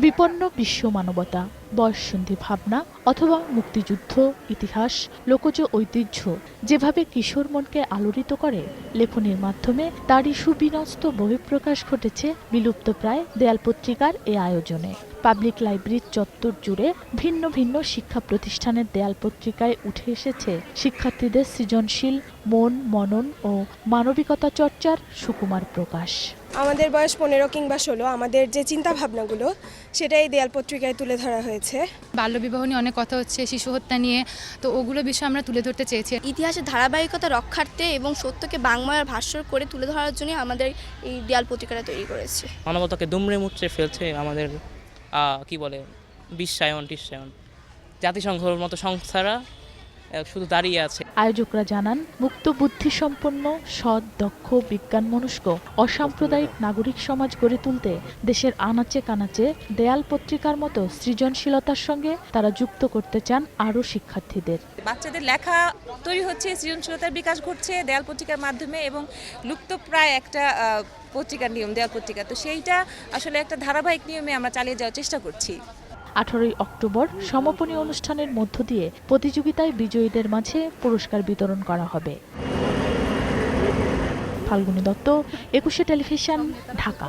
বিপন্ন বিশ্ব মানবতা, বয়ঃসন্ধি ভাবনা অথবা মুক্তিযুদ্ধ, ইতিহাস, লোকজ ঐতিহ্য যেভাবে কিশোর মনকে আলোড়িত করে, লেখনীর মাধ্যমে তারই সুবিন্যস্ত বহিঃপ্রকাশ ঘটেছে বিলুপ্তপ্রায় দেয়াল পত্রিকার এ আয়োজনে। পাবলিক লাইব্রেরির চত্বর জুড়ে ভিন্ন ভিন্ন শিক্ষা প্রতিষ্ঠানের দেয়াল পত্রিকায় উঠে এসেছে শিক্ষার্থীদের সৃজনশীল মন, মনন ও মানবিকতা চর্চার সুকুমার প্রকাশ। আমাদের বয়স 15 কিংবা 16, আমাদের যে চিন্তা ভাবনাগুলো সেটাই দেয়াল পত্রিকায় তুলে ধরা হয়েছে। বাল্যবিবাহ নিয়ে অনেক কথা হচ্ছে, শিশু হত্যা নিয়ে, তো ওগুলো বিষয় আমরা তুলে ধরতে চেয়েছি। ইতিহাসের ধারাবাহিকতা রক্ষার্থে এবং সত্যকে বাংলার ভাষ্য করে তুলে ধরার জন্য আমাদের এই দেয়াল পত্রিকাটা তৈরি করেছে। মানবতাকে দুমড়ে মুচড়ে ফেলছে আমাদের কি বলে বিশ্বায়ন টিশ্বায়ন, জাতিসংঘের মতো সংস্থারা শুধু দাঁড়িয়ে আছে। আয়োজকরা জানান, মুক্ত বুদ্ধিসম্পন্ন, সৎ, দক্ষ, বিজ্ঞান মনস্ক অসাম্প্রদায়িক নাগরিক সমাজ গড়ে তুলতে দেশের আনাচে কানাচে দেয়াল পত্রিকার মতো সৃজনশীলতার সঙ্গে তারা যুক্ত করতে চান আরও শিক্ষার্থীদের। বাচ্চাদের লেখা তৈরি হচ্ছে, সৃজনশীলতার বিকাশ ঘটছে দেয়াল পত্রিকার মাধ্যমে, এবং লুপ্তপ্রায় একটা পত্রিকার নিয়ম দেয়াল পত্রিকা, তো সেইটা আসলে একটা ধারাবাহিক নিয়মে আমরা চালিয়ে যাওয়ার চেষ্টা করছি। 18 অক্টোবর সমাপনী অনুষ্ঠানের মধ্য দিয়ে প্রতিযোগিতায় বিজয়ীদের মাঝে পুরস্কার বিতরণ করা হবে। ফাল্গুনী দত্ত, 21 টেলিভিশন, ঢাকা।